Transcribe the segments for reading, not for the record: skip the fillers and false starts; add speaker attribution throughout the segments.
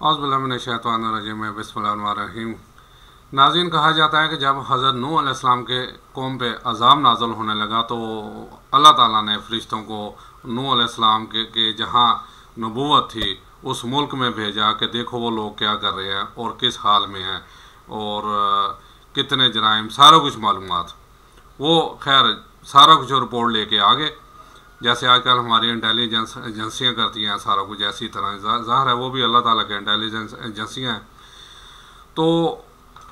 Speaker 1: औज़ुबिल्लाहिमिनश्शैतानिर्रजीम बिस्मिल्लाहिर्रहमानिर्रहीम। नाज़रीन, कहा जाता है कि जब हज़रत नूह अलैहिस्सलाम के कौम पे अज़ाब नाज़िल होने लगा तो अल्लाह ताला ने फ़रिश्तों को नूह अलैहिस्सलाम के जहाँ नबूवत थी उस मुल्क में भेजा कि देखो वो लोग क्या कर रहे हैं और किस हाल में हैं और कितने जराइम, सारा कुछ मालूमात। वो खैर सारा कुछ रिपोर्ट लेके आ गए, जैसे आजकल हमारी इंटेलिजेंस एजेंसियाँ करती हैं सारा कुछ, ऐसी तरह ज़ाहिर है वो भी अल्लाह ताला के इंटेलिजेंस एजेंसियाँ हैं। तो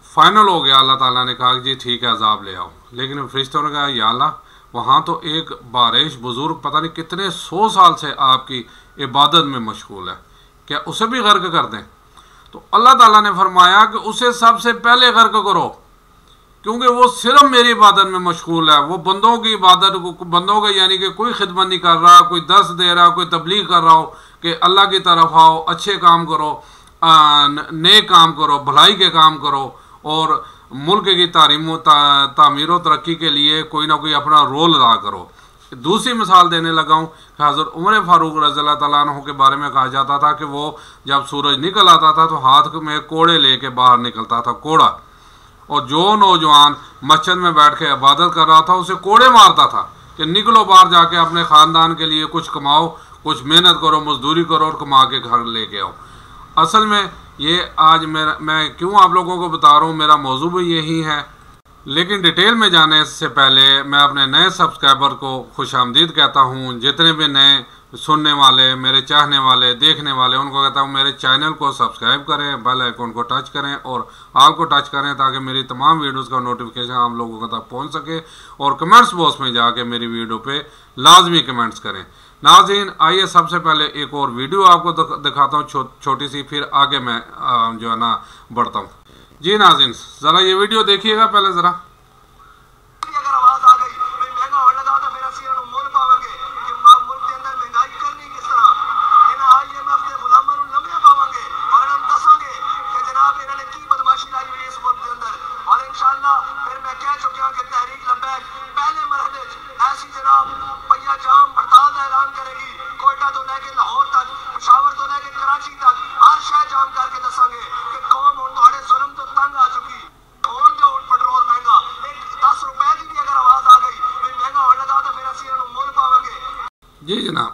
Speaker 1: फाइनल हो गया, अल्लाह ताला ने कहा कि जी ठीक है अजाब ले आओ। लेकिन फरिश्तों ने कहा या अल्लाह, वहाँ तो एक बारिश बुज़ुर्ग पता नहीं कितने 100 साल से आपकी इबादत में मशगूल है, क्या उसे भी गर्क कर दें? तो अल्लाह ताला ने फरमाया कि उसे सबसे पहले गर्क करो, क्योंकि वो सिर्फ मेरी इबादत में मशगूल है। वो बंदों की इबादत को, बंदों का यानी कि कोई खिदमत नहीं कर रहा, कोई दर्स दे रहा, कोई तबलीग कर रहा हो कि अल्लाह की तरफ आओ, अच्छे काम करो, नेक काम करो, भलाई के काम करो और मुल्क की तामीर व तरक्की के लिए कोई ना कोई अपना रोल अदा करो। दूसरी मिसाल देने लगा हूँ कि हज़रत उमर फ़ारूक रज़ियल्लाहु तआला अन्हु के बारे में कहा जाता था कि वो जब सूरज निकल आता था तो हाथ में कोड़े लेके बाहर निकलता था, कोड़ा, और जो नौजवान मस्जिद में बैठ के इबादत कर रहा था उसे कोड़े मारता था कि निकलो बाहर जाके अपने ख़ानदान के लिए कुछ कमाओ, कुछ मेहनत करो, मजदूरी करो और कमा के घर लेके आओ। असल में ये आज मैं क्यों आप लोगों को बता रहा हूँ, मेरा मौजू भी यही है। लेकिन डिटेल में जाने से पहले मैं अपने नए सब्सक्राइबर को खुशामदीद कहता हूँ। जितने भी नए सुनने वाले, मेरे चाहने वाले, देखने वाले, उनको कहता हूँ मेरे चैनल को सब्सक्राइब करें, बेल आइकन को टच करें और ऑल को टच करें ताकि मेरी तमाम वीडियोस का नोटिफिकेशन आप लोगों तक पहुँच सके। और कमेंट्स बॉक्स में जाके मेरी वीडियो पे लाजमी कमेंट्स करें। नाज़रीन, आइए सबसे पहले एक और वीडियो आपको दिखाता हूँ छोटी सी, फिर आगे मैं जो है ना बढ़ता हूँ। जी नाज़रीन, ज़रा ये वीडियो देखिएगा पहले ज़रा। जी जनाब,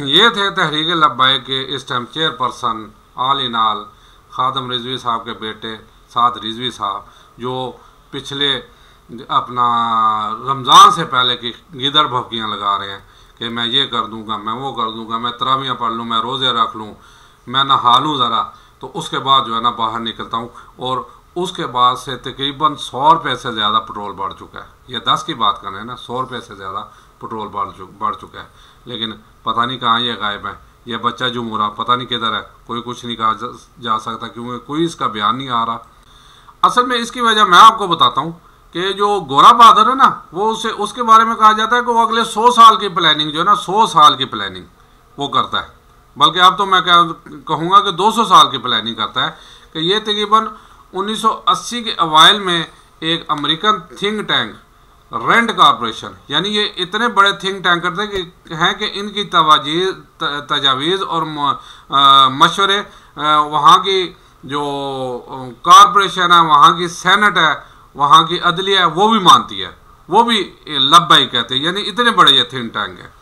Speaker 1: ये थे तहरीक लब्बैक के इस टाइम चेयरपर्सन आल इन आल खादम रिजवी साहब के बेटे साद रिजवी साहब, जो पिछले अपना रमज़ान से पहले की गिदड़ भभकियाँ लगा रहे हैं कि मैं ये कर दूंगा, मैं वो कर दूंगा, मैं तरावियाँ पढ़ लूँ, मैं रोज़े रख लूँ, मैं नहा लूँ ज़रा, तो उसके बाद जो है ना बाहर निकलता हूँ। और उसके बाद से तकरीबन 100 रुपये से ज़्यादा पेट्रोल बढ़ चुका है। ये 10 की बात कर रहे हैं ना, 100 रुपये से ज़्यादा पेट्रोल बढ़ चुका है। लेकिन पता नहीं कहाँ ये गायब है, ये बच्चा जो मुरा पता नहीं किधर है, कोई कुछ नहीं कहा जा सकता क्योंकि कोई इसका बयान नहीं आ रहा। असल में इसकी वजह मैं आपको बताता हूँ कि जो गोरा बहादुर है ना, वो उसके बारे में कहा जाता है कि वो अगले 100 साल की प्लानिंग जो है ना, 100 साल की प्लानिंग वो करता है। बल्कि अब तो मैं क्या कहूँगा कि 200 साल की प्लानिंग करता है। कि ये तकरीबन 1980 के अवाइल में एक American think tank Rand corporation, यानी ये इतने बड़े थिंक टैंकर थे कि हैं कि इनकी तजावीज़ और मशवरे वहाँ की जो कॉरपोरेशन है, वहाँ की सेनेट है, वहाँ की अदलिया है, वो भी मानती है, वो भी लब्बाई कहते हैं। यानी इतने बड़े ये थिंक टैंक है।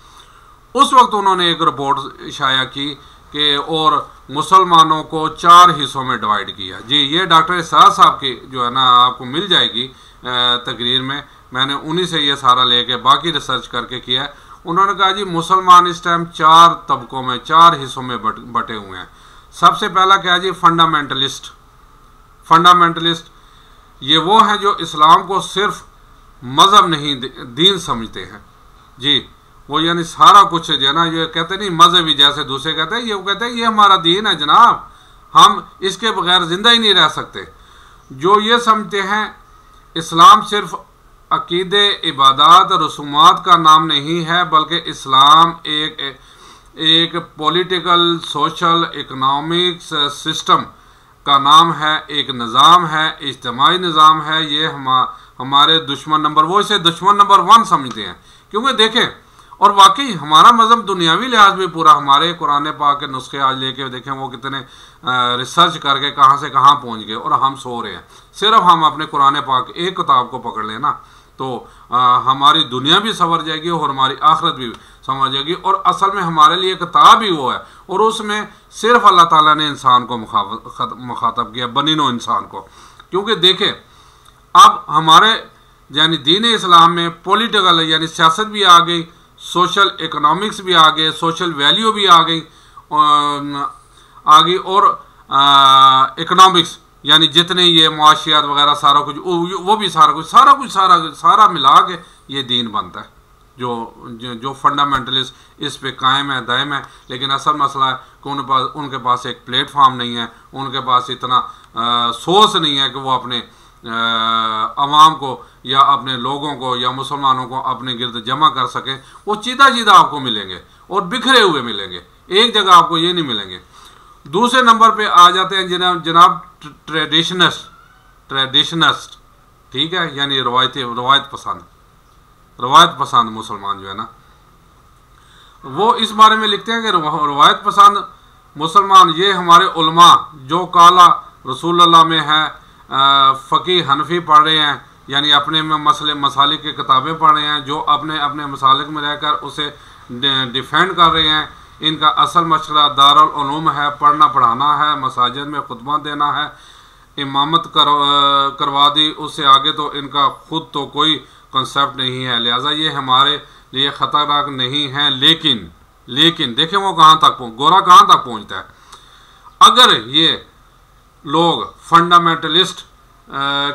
Speaker 1: उस वक्त उन्होंने एक रिपोर्ट शाया की कि और मुसलमानों को 4 हिस्सों में डिवाइड किया। जी, ये डॉक्टर इसरार साहब की जो है ना आपको मिल जाएगी तकरीर में, मैंने उन्हीं से ये सारा लेके बाकी रिसर्च करके किया है। उन्होंने कहा जी मुसलमान इस टाइम 4 तबकों में, 4 हिस्सों में बटे हुए हैं। सबसे पहला क्या है जी, फंडामेंटलिस्ट। फंडामेंटलिस्ट ये वो हैं जो इस्लाम को सिर्फ मज़हब नहीं दीन समझते हैं। जी, वो यानी सारा कुछ जो है ना, ये कहते नहीं मजहबी जैसे दूसरे कहते हैं, ये वो कहते हैं ये हमारा दीन है जनाब, हम इसके बगैर ज़िंदा ही नहीं रह सकते। जो ये समझते हैं इस्लाम सिर्फ अकीदे, इबादत, रसूमात का नाम नहीं है, बल्कि इस्लाम एक पॉलिटिकल, सोशल, इकनॉमिक्स सिस्टम का नाम है, एक निज़ाम है, इज्तिमाई निज़ाम है। ये हमारे दुश्मन नंबर, वो इसे दुश्मन नंबर 1 समझते हैं। क्योंकि देखें, और वाकई हमारा मज़हब दुनियावी लिहाज भी पूरा, हमारे कुरान पाक के नुस्खे आज लेके देखें वो कितने रिसर्च करके कहाँ से कहाँ पहुँच गए, और हम सो रहे हैं। सिर्फ हम अपने कुरान पाक एक किताब को पकड़ लें ना, तो हमारी दुनिया भी संवर जाएगी और हमारी आखिरत भी संवर जाएगी। और असल में हमारे लिए किताब ही वो है, और उसमें सिर्फ अल्लाह ताला ने इंसान को मुखातब किया, बनीनो इंसान को। क्योंकि देखें अब हमारे यानी दीन इस्लाम में पॉलिटिकल यानी सियासत भी आ गई, सोशल इकोनॉमिक्स भी आ गए, सोशल वैल्यू भी आ गई और इकोनॉमिक्स यानी जितने ये मुआशियात वगैरह सारा कुछ वो भी सारा मिला के ये दीन बनता है। जो फंडामेंटलिस्ट इस पे कायम है, दायम है। लेकिन असल मसला है कि उनके पास एक प्लेटफॉर्म नहीं है, उनके पास इतना सोर्स नहीं है कि वो अपने अवाम को या अपने लोगों को या मुसलमानों को अपने गिर्द जमा कर सकें। वो चीदा आपको मिलेंगे और बिखरे हुए मिलेंगे, एक जगह आपको ये नहीं मिलेंगे। दूसरे नंबर पे आ जाते हैं जनाब ट्रेडिशनिस्ट, ठीक है, यानी रवायत पसंद मुसलमान जो है ना, वो इस बारे में लिखते हैं कि रवायत पसंद मुसलमान ये हमारे उलमा जो काला रसूलुल्लाह में है, फ़कीह हनफी पढ़ रहे हैं, यानी अपने में मसालिक की किताबें पढ़ रहे हैं, जो अपने मसालिक में रहकर उसे डिफेंड कर रहे हैं। इनका असल मशरा दारुल उलूम है, पढ़ना पढ़ाना है, मसाजिद में खुतबा देना है, इमामत करवा दी, उससे आगे तो इनका खुद तो कोई कॉन्सेप्ट नहीं है, लिहाजा ये हमारे लिए ख़तरनाक नहीं है। लेकिन देखें वो गोरा कहाँ तक पहुँचता है। अगर ये लोग फंडामेंटलिस्ट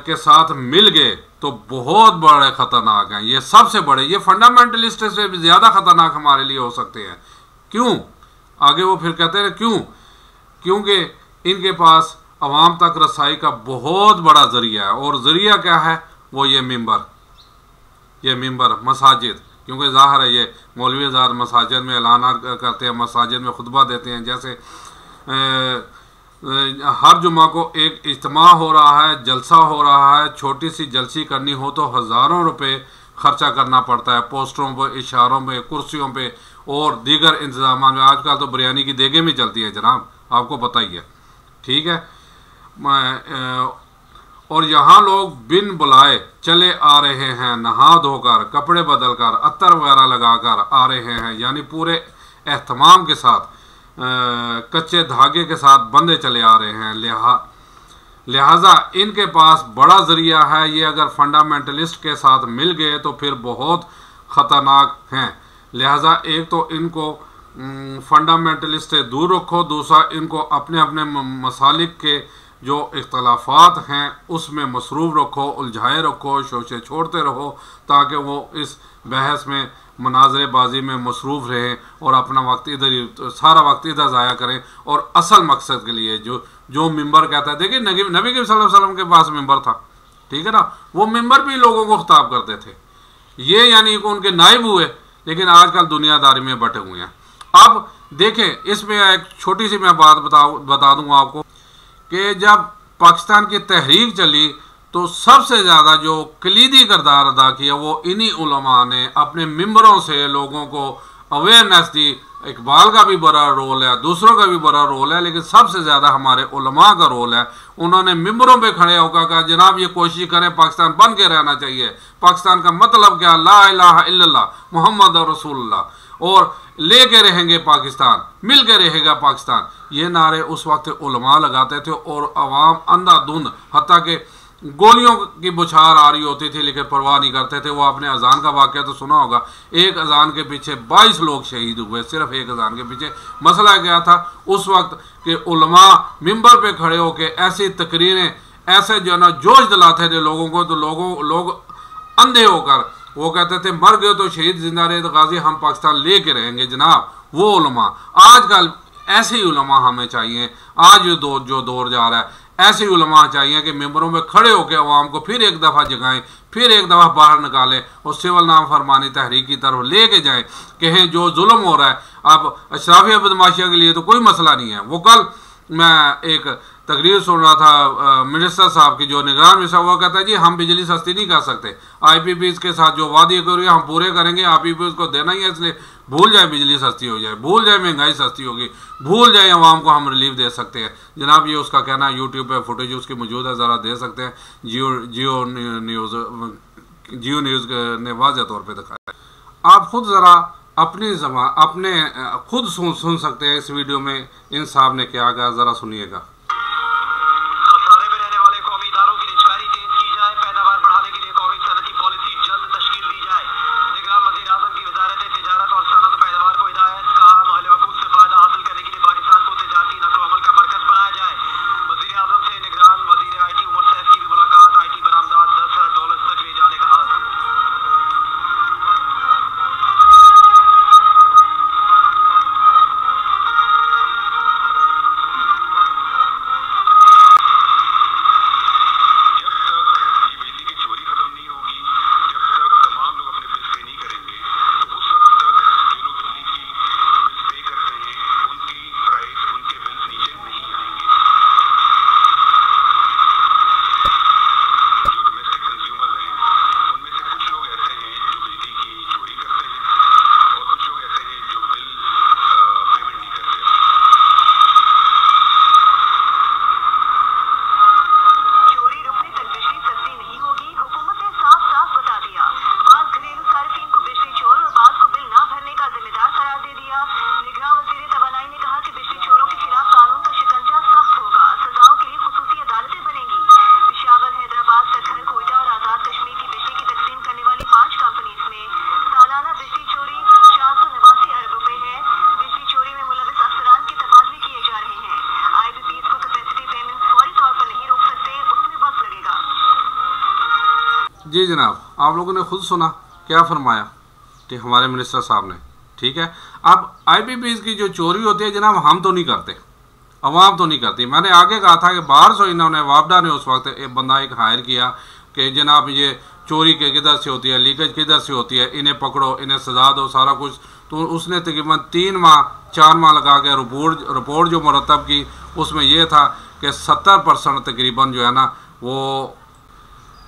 Speaker 1: के साथ मिल गए तो बहुत बड़े ख़तरनाक हैं, ये सबसे बड़े, ये फंडामेंटलिस्ट से भी ज़्यादा ख़तरनाक हमारे लिए हो सकते हैं। क्यों? आगे वो फिर कहते हैं क्यों? क्योंकि इनके पास अवाम तक रसाई का बहुत बड़ा ज़रिया है, और ज़रिया क्या है? वो ये मिंबर मसाजिद, क्योंकि ज़ाहिर है ये मौलवी ज़ाहिर मसाजिद में ऐलान करते हैं, मसाजिद में खुतबा देते हैं। जैसे हर जुमा को एक इज्तिमा हो रहा है, जलसा हो रहा है, छोटी सी जलसी करनी हो तो हज़ारों रुपए खर्चा करना पड़ता है, पोस्टरों पे, इशारों पे, कुर्सियों पे और दीगर इंतजाम में। आजकल तो बिरयानी की देगें भी चलती हैं जनाब, आपको पता ही है, ठीक है। और यहाँ लोग बिन बुलाए चले आ रहे हैं, नहा धोकर, कपड़े बदल कर, अत्तर वगैरह लगा कर आ रहे हैं, यानी पूरे एहतमाम के साथ, कच्चे धागे के साथ बंधे चले आ रहे हैं। लिहाजा इनके पास बड़ा ज़रिया है। ये अगर फंडामेंटलिस्ट के साथ मिल गए तो फिर बहुत ख़तरनाक हैं। लिहाजा एक तो इनको फंडामेंटलिस्ट से दूर रखो, दूसरा इनको अपने अपने मसालिक के जो इख्तलाफात हैं उसमें मसरूफ़ रखो, उलझाए रखो, शोशे छोड़ते रहो, ताकि वो इस बहस में मुनाज़रेबाजी में मसरूफ़ रहें और अपना वक्त सारा वक्त इधर ज़ाया करें, और असल मकसद के लिए जो मिंबर कहता है। देखिए नबी करीम सल्लल्लाहु अलैहि वसल्लम के पास मिंबर था, ठीक है ना, वो मिंबर भी लोगों को खिताब करते थे, ये यानी कि उनके नाइब हुए, लेकिन आजकल दुनियादारी में बटे हुए हैं। अब देखें इसमें एक छोटी सी मैं बात बता दूंगा आपको कि जब पाकिस्तान की तहरीक चली तो सबसे ज़्यादा जो कलीदी किरदार अदा किया वो इन्हीं उलमा ने अपने मिंबरों से लोगों को अवेयरनेस दी। इकबाल का भी बड़ा रोल है, दूसरों का भी बड़ा रोल है, लेकिन सबसे ज़्यादा हमारे उलमा का रोल है। उन्होंने मिंबरों पे खड़े होकर कहा जनाब ये कोशिश करें पाकिस्तान बन के रहना चाहिए, पाकिस्तान का मतलब क्या, ला इलाहा इल्लल्लाह मुहम्मद रसूलुल्लाह, और लेके रहेंगे पाकिस्तान, मिल के रहेगा पाकिस्तान। ये नारे उस वक्त उलमा लगाते थे और अवाम अंधाधुंध, हत्ता के गोलियों की बुछार आ रही होती थी लेकिन परवाह नहीं करते थे। वो आपने अजान का वाक़या तो सुना होगा, एक अजान के पीछे 22 लोग शहीद हुए, सिर्फ एक अजान के पीछे। मसला क्या था उस वक्त के उलमा मिंबर पे खड़े होकर ऐसी तकरीरें, ऐसे जो ना जोश दिलाते थे लोगों को, तो लोग अंधे होकर वो कहते थे मर गए तो शहीद, जिंदा रहे तो गाजी, हम पाकिस्तान ले के रहेंगे। जनाब वो उलमा, आजकल ऐसे ही उलमा हमें चाहिए। आज जो दौर जा रहा है ऐसे ही उलमा चाहिए कि मेंबरों में खड़े होकर अवाम को फिर एक दफ़ा जगाएं, फिर एक दफ़ा बाहर निकालें और सिविल नाम फरमानी तहरीक की तरफ लेके जाएं। कहें जो जुल्म हो रहा है, अब अशराफिया बदमाशिया के लिए तो कोई मसला नहीं है, वो कल मैं एक तकरीर सुन रहा था मिनिस्टर साहब की, जो निगरान मिनिस्टर, वो कहता है जी हम बिजली सस्ती नहीं कर सकते, IPPs के साथ जो वादे करेंगे हम पूरे करेंगे, IPPs को देना ही है, इसलिए भूल जाए बिजली सस्ती हो जाए, भूल जाए महंगाई सस्ती होगी, भूल जाए आवाम को हम रिलीफ दे सकते हैं। जनाब ये उसका कहना है, यूट्यूब पे फुटेज उसकी मौजूद है, ज़रा दे सकते हैं। जियो न्यूज़ ने वाज़ह तौर पर दिखाया। आप खुद ज़रा अपनी ज़बान अपने खुद सुन सकते हैं इस वीडियो में इन साहब ने क्या कहा, ज़रा सुनिएगा।
Speaker 2: खसारे में रहने वाले कौमी इदारों की निजकारी तेज की जाए, पैदावार बढ़ाने के लिए कौमी सनती पॉलिसी जल्द तश्कील दी जाए। निगरान वज़ीर आज़म की वज़ारत तिजारत और सनअत पैदावार को हिदायत, कहा महल वकूफ़ से फ़ायदा हासिल करने के लिए पाकिस्तान को तिजारती नक़्ल अमल का मरकज़ बनाया जाए। वज़ीर आज़म से निगरान वज़ीर IT उमर सैफ की भी मुलाकात, IT बरामदात $10,000 तक ले जाने का आज़म।
Speaker 1: जी जनाब, आप लोगों ने खुद सुना क्या फरमाया कि हमारे मिनिस्टर साहब ने, ठीक है। अब IPPs की जो चोरी होती है जनाब, हम तो नहीं करते, अवाम तो नहीं करती। मैंने आगे कहा था कि 1200 इन्होंने वापडा ने उस वक्त एक बंदा एक हायर किया कि जनाब ये चोरी के किधर से होती है, लीकेज किधर से होती है, इन्हें पकड़ो, इन्हें सजा दो, सारा कुछ। तो उसने तकरीबन 3 माह 4 माह लगा के रिपोर्ट जो मुरतब की, उसमें यह था कि 70% तकरीबन जो है ना, वो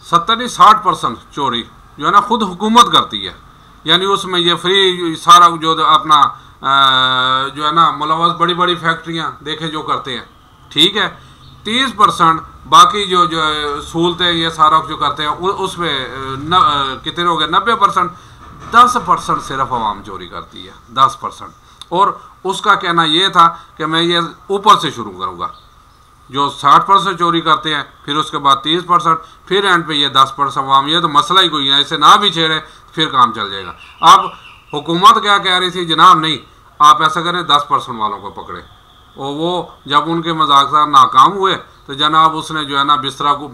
Speaker 1: 70 नहीं 60% चोरी जो है ना खुद हुकूमत करती है। यानी उसमें ये फ्री सारा जो अपना जो है ना मुलवस बड़ी बड़ी फैक्ट्रियाँ देखे जो करते हैं, ठीक है। 30% बाकी जो सहूलतें ये सारा जो करते हैं उसमें कितने हो गए 90%। 10% सिर्फ आवाम चोरी करती है, 10%। और उसका कहना ये था कि मैं ये ऊपर से शुरू करूँगा, जो 60% चोरी करते हैं, फिर उसके बाद 30%, फिर एंड पे ये 10% आवाम। ये तो मसला ही कोई है, इसे ना भी छेड़े फिर काम चल जाएगा। अब हुकूमत क्या कह रही थी जनाब, नहीं आप ऐसा करें 10% वालों को पकड़े। और वो जब उनके मजाक से नाकाम हुए तो जनाब उसने जो है ना बिस्तरा को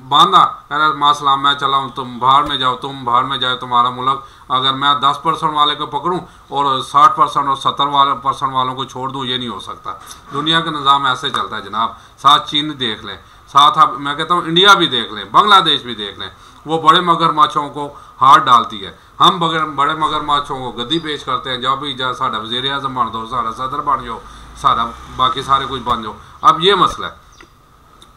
Speaker 1: बांधा, कह रहा मासलाम मैं चला हूँ, तुम बाहर में जाओ, तुम बाहर में जाओ, तुम्हारा मुल्क। अगर मैं 10% वाले को पकड़ूं और 60% और 70% वालों को छोड़ दूं, ये नहीं हो सकता। दुनिया का निज़ाम ऐसे चलता है जनाब। साथ चीन देख लें, साथ आप मैं कहता हूँ इंडिया भी देख लें, बांग्लादेश भी देख लें, वो बड़े मगरमच्छों को हाथ डालती है। हम बड़े मगरमच्छों को गद्दी पेश करते हैं, जब भी जा साडा वज़ीर आज़म बन दो, साडा सदर बन जाओ, सारा बाकी सारे कुछ बन जाओ। अब ये मसला है।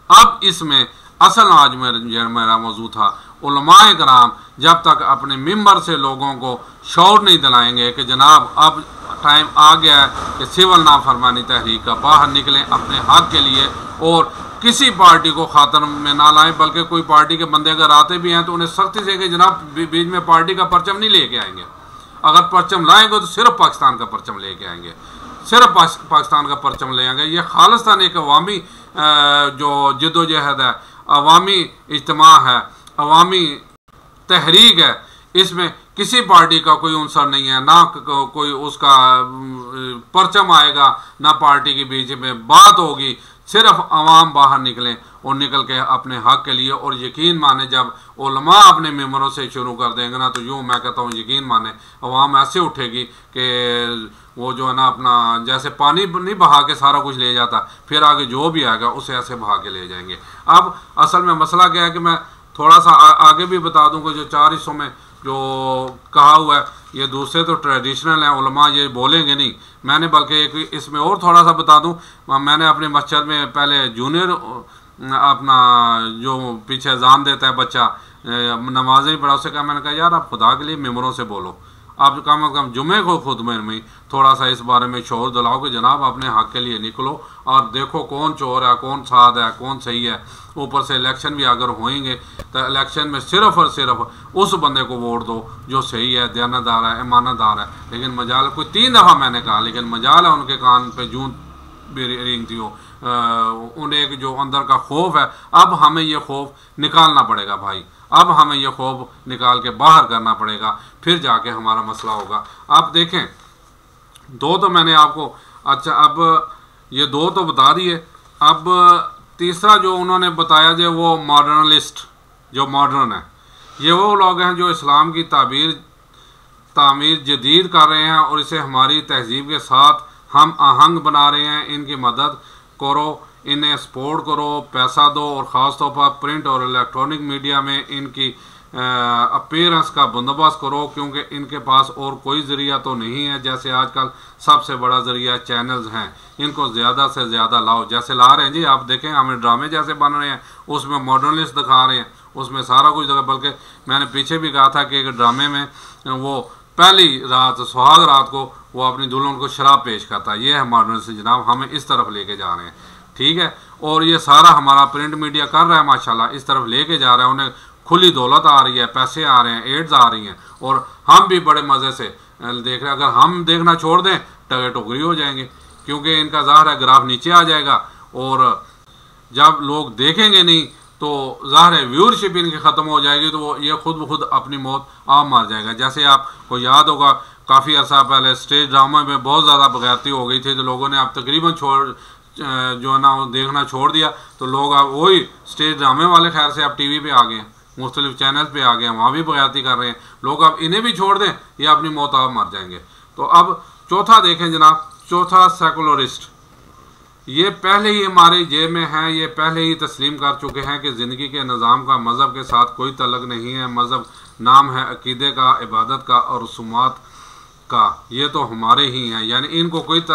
Speaker 1: अब इसमें असल आज मेरा मौजू था, उलमाए कराम जब तक अपने मिंबर से लोगों को शौर नहीं दिलाएंगे कि जनाब अब टाइम आ गया है कि सिविल नाफरमानी तहरीक का बाहर निकलें अपने हक के लिए, और किसी पार्टी को खातर में ना लाएं, बल्कि कोई पार्टी के बंदे अगर आते भी हैं तो उन्हें सख्ती से कि जनाब बीच में पार्टी का परचम नहीं लेके आएंगे। अगर परचम लाएंगे तो सिर्फ पाकिस्तान का परचम लेके आएंगे, सिर्फ पाकिस्तान का परचम ले आएंगे। ये खालिस्तान एक अवामी जो जद्दोजहद है, अवामी इज्तिमा है, अवामी तहरीक है, इसमें किसी पार्टी का कोई अंसर नहीं है, ना कोई उसका परचम आएगा, ना पार्टी के बीच में बात होगी। सिर्फ अवाम बाहर निकलें और निकल के अपने हक के लिए, और यकीन माने जब उलमा अपने मेंबरों से शुरू कर देंगे ना, तो यूँ मैं कहता हूँ यकीन माने अवाम ऐसे उठेगी कि वो जो है ना अपना जैसे पानी नहीं बहा के सारा कुछ ले जाता, फिर आगे जो भी आएगा उसे ऐसे बहा के ले जाएंगे। अब असल में मसला क्या है कि मैं थोड़ा सा आगे भी बता दूं कि जो 4 हिस्सों में जो कहा हुआ है ये दूसरे तो ट्रेडिशनल हैं उलमा, ये बोलेंगे नहीं। मैंने बल्कि एक इसमें और थोड़ा सा बता दूं, मैंने अपनी मस्जिद में पहले जूनियर अपना जो पीछे अजान देता है बच्चा नमाज नहीं पढ़ा, उससे कहा, मैंने कहा यार आप खुदा के लिए मेम्बरों से बोलो, आप कम अज़ कम जुमे को खुद में थोड़ा सा इस बारे में शोर दिलाओ कि जनाब अपने हक के लिए निकलो और देखो कौन चोर है, कौन साध है, कौन सही है। ऊपर से इलेक्शन भी अगर होंगे तो इलेक्शन में सिर्फ और सिर्फ उस बंदे को वोट दो जो सही है, दयानतदार है, ईमानदार है। लेकिन मजाल, कोई 3 दफ़ा मैंने कहा, लेकिन मजाल है उनके कान पे जूं भी रेंगती हो, उन्हें एक जो अंदर का खौफ है, अब हमें ये खौफ निकालना पड़ेगा भाई, अब हमें ये खौफ निकाल के बाहर करना पड़ेगा, फिर जाके हमारा मसला होगा। आप देखें, 2 तो मैंने आपको, अच्छा अब ये 2 तो बता दिए। अब तीसरा जो उन्होंने बताया जो वो मॉडर्नलिस्ट, जो मॉडर्न है, ये वो लोग हैं जो इस्लाम की तामीर जदीद कर रहे हैं और इसे हमारी तहजीब के साथ हम आहंग बना रहे हैं। इनकी मदद करो, इन्हें सपोर्ट करो, पैसा दो और ख़ास तौर पर प्रिंट और इलेक्ट्रॉनिक मीडिया में इनकी अपीयरेंस का बंदोबस्त करो, क्योंकि इनके पास और कोई ज़रिया तो नहीं है। जैसे आजकल सबसे बड़ा ज़रिया चैनल्स हैं, इनको ज़्यादा से ज़्यादा लाओ, जैसे ला रहे हैं जी, आप देखें हमें ड्रामे जैसे बन रहे हैं, उसमें मॉडर्नलिस्ट दिखा रहे हैं, उसमें सारा कुछ दिखा। बल्कि मैंने पीछे भी कहा था कि एक ड्रामे में वो पहली रात सुहाग रात को वो अपनी दुल्हन को शराब पेश करता है। ये है मॉडर्नलिस्ट जनाब, हमें इस तरफ लेके जा रहे हैं, ठीक है। और ये सारा हमारा प्रिंट मीडिया कर रहा है माशाल्लाह, इस तरफ लेके जा रहा है, उन्हें खुली दौलत आ रही है, पैसे आ रहे हैं, एड्स आ रही हैं, और हम भी बड़े मज़े से देख रहे हैं। अगर हम देखना छोड़ दें टगे टोकरी हो जाएंगे, क्योंकि इनका ज़ाहिर है ग्राफ नीचे आ जाएगा, और जब लोग देखेंगे नहीं तो ज़ाहिर है व्यूअरशिप इनकी ख़त्म हो जाएगी, तो वो ये खुद ब खुद अपनी मौत आप मार जाएगा। जैसे आपको याद होगा काफ़ी अर्सा पहले स्टेज ड्रामा में बहुत ज़्यादा बगैरती हो गई थी, तो लोगों ने अब तकरीबन जो है ना वो देखना छोड़ दिया, तो लोग अब वही स्टेज ड्रामे वाले खैर से अब टीवी पे आ गए हैं, मुख्तलिफ चैनल पे आ गए हैं, वहाँ भी बगैरती कर रहे हैं लोग। अब इन्हें भी छोड़ दें, ये अपनी मौत आप मर जाएंगे। तो अब चौथा देखें जनाब, चौथा सेकुलरिस्ट, ये पहले ही हमारे जेब में है, ये पहले ही तस्लीम कर चुके हैं कि ज़िंदगी के निज़ाम का मज़हब के साथ कोई तल्लुक़ नहीं है। मज़हब नाम है अक़ीदे का, इबादत का और रसूमात का, ये तो हमारे ही हैं। यानी इनको कोई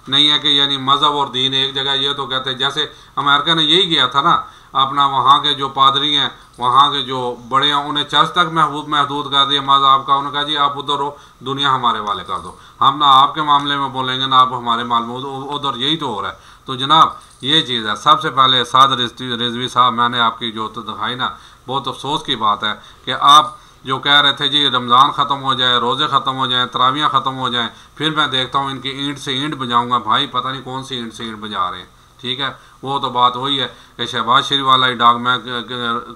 Speaker 1: नहीं है कि यानी मज़हब और दीन एक जगह, ये तो कहते हैं। जैसे अमेरिका ने यही किया था ना, अपना वहाँ के जो पादरी हैं, वहाँ के जो बड़े हैं, उन्हें चर्च तक महदूद कर दिया मज़हब का। उन्होंने कहा जी आप उधर हो, दुनिया हमारे वाले कर दो, हम ना आपके मामले में बोलेंगे ना आप हमारे मामले में, उधर यही तो हो रहा है। तो जनाब ये चीज़ है। सबसे पहले साद रिजवी साहब, मैंने आपकी जो तो दिखाई ना, बहुत अफसोस की बात है कि आप जो कह रहे थे जी रमज़ान ख़त्म हो जाए, रोज़े ख़त्म हो जाएँ, तरावियाँ ख़त्म हो जाएँ, फिर मैं देखता हूँ इनकी ईंट से ईंट बजाऊँगा। भाई पता नहीं कौन सी ईंट से ईंट बजा रहे हैं, ठीक है। वो तो बात वही है कि शहबाज शरीफ वाला ही डाग मैं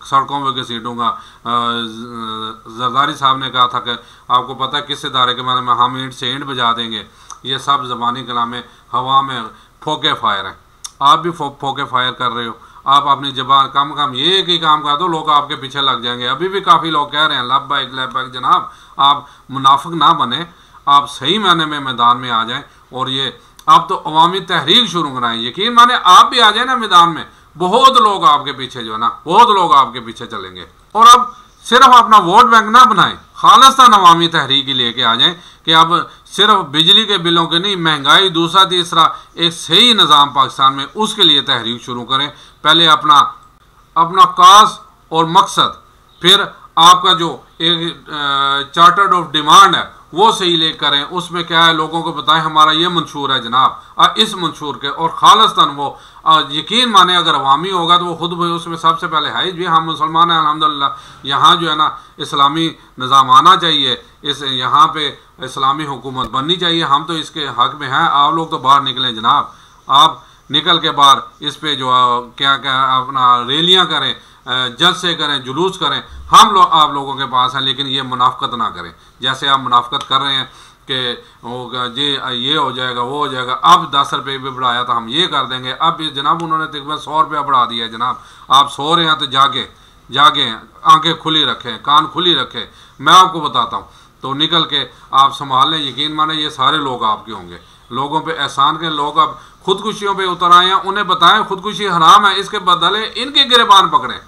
Speaker 1: सड़कों में घसीटूँगा। जरदारी साहब ने कहा था कि आपको पता है किस इदारे के बारे में, हम ईंट से ईंट बजा देंगे। ये सब ज़बानी कलामें हवा में फोके फायर हैं। आप भी फोके फायर कर रहे हो। आप अपनी जबान कम ये एक ही काम कर दो, लोग आपके पीछे लग जाएंगे। अभी भी काफ़ी लोग कह रहे हैं लब्बैक लब्बैक। जनाब आप मुनाफिक ना बने, आप सही मायने में मैदान में आ जाएं, और ये आप तो अवामी तहरीक शुरू कराएं। यकीन माने आप भी आ जाए ना मैदान में, बहुत लोग आपके पीछे जो है ना, बहुत लोग आपके पीछे चलेंगे। और अब सिर्फ अपना वोट बैंक ना बनाएं, खालिस्तान अवामी तहरीक ही लेके आ जाएं कि अब सिर्फ बिजली के बिलों के नहीं, महंगाई, दूसरा तीसरा एक सही निज़ाम पाकिस्तान में, उसके लिए तहरीक शुरू करें। पहले अपना काज और मकसद, फिर आपका जो एक चार्टर्ड ऑफ डिमांड है वो सही ले करें। उसमें क्या है, लोगों को बताएं हमारा ये मंशूर है जनाब, इस मंशूर के, और खालिस्तान वो यकीन माने अगर अवामी होगा तो वो खुद भी उसमें सबसे पहले है भी हम मुसलमान हैं अल्हम्दुलिल्लाह। यहाँ जो है ना इस्लामी निज़ाम आना चाहिए, इस यहाँ पे इस्लामी हुकूमत बननी चाहिए। हम तो इसके हक में हैं। आप लोग तो बाहर निकलें जनाब, आप निकल के बाहर इस पे जो क्या अपना रैलियाँ करें, जलसे करें, जुलूस करें। हम लोग आप लोगों के पास हैं, लेकिन ये मुनाफकत ना करें जैसे आप मुनाफकत कर रहे हैं कि जी ये हो जाएगा वो हो जाएगा। अब 10 रुपये भी बढ़ाया था, हम ये कर देंगे। अब जनाब उन्होंने तकरीबन 100 रुपया बढ़ा दिया है। जनाब आप सो रहे हैं तो जागे आंखें खुली रखें, कान खुली रखें। मैं आपको बताता हूँ, तो निकल के आप संभाल लें। यकीन माने ये सारे लोग आपके होंगे। लोगों पे एहसान के लोग अब खुदकुशियों पे उतर आए हैं, उन्हें बताएं खुदकुशी हराम है, इसके बदले इनके गिरबान पकड़ें।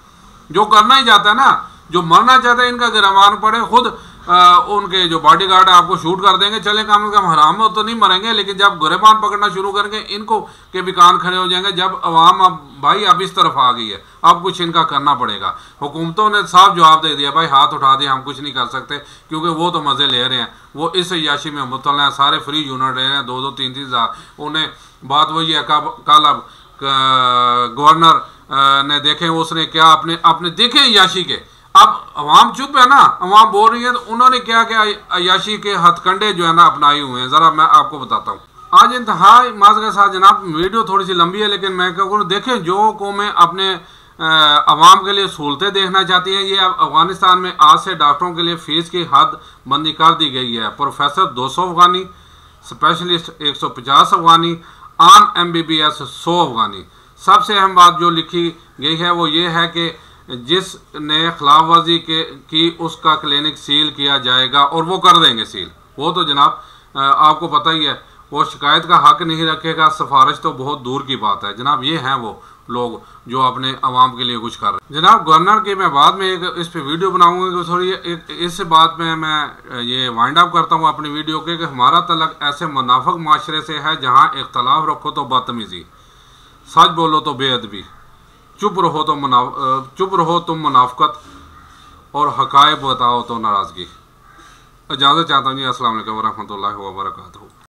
Speaker 1: जो करना ही चाहता है ना, जो मरना चाहता है, इनका गिरबान पड़े। खुद उनके जो बॉडीगार्ड है आपको शूट कर देंगे, चले कम से कम हराम में तो नहीं मरेंगे, लेकिन जब गुरेबान पकड़ना शुरू करेंगे इनको के भी कान खड़े हो जाएंगे। जब अवाम अब भाई अब इस तरफ आ गई है, अब कुछ इनका करना पड़ेगा। हुकूमतों ने साफ जवाब दे दिया, भाई हाथ उठा दिया, हम कुछ नहीं कर सकते, क्योंकि वो तो मज़े ले रहे हैं, वो इस अय्याशी में मुब्तला हैं, सारे फ्री यूनिट रहे हैं 2-2 3-3 हज़ार। उन्हें बात वही है, कल अब गवर्नर ने देखें उसने क्या अपने देखें अय्याशी के। अब अवाम चुप है ना, अवाम बोल रही है, तो उन्होंने क्या क्या अय्याशी के हथकंडे जो है ना अपनाए हुए हैं, ज़रा मैं आपको बताता हूँ। आज इंतहाई माज के साथ जनाब, वीडियो थोड़ी सी लंबी है लेकिन मैं कहूँ देखें, जो कौमें अपने अवाम के लिए सहूलतें देखना चाहती हैं, ये अब अफगानिस्तान में आज से डॉक्टरों के लिए फ़ीस की हद बंदी कर दी गई है। प्रोफेसर 200 अफगानी, स्पेशलिस्ट 150 अफगानी, आम MBBS 100 अफगानी। सबसे अहम बात जो लिखी गई है वो ये है कि जिसने खिलाफ वर्जी की उसका क्लिनिक सील किया जाएगा, और वो कर देंगे सील। वो तो जनाब आपको पता ही है, वो शिकायत का हक नहीं रखेगा, सिफारिश तो बहुत दूर की बात है जनाब। ये हैं वो लोग जो अपने अवाम के लिए कुछ कर रहे हैं जनाब। गवर्नर की मैं बाद में एक इस पे वीडियो बनाऊंगा, थोड़ी इस बात में मैं ये वाइंड अप करता हूँ अपनी वीडियो के, कि हमारा तलक ऐसे मुनाफिक माशरे से है जहाँ इख्तलाफ रखो तो बदतमीजी, सच बोलो तो बेअदबी, चुप रहो तुम मुनाफकत, और हकायक बताओ तो नाराज़गी। इजाज़त चाहता हूँ जी। अस्सलाम वालेकुम वरहमतुल्लाहि वबरकातुहू।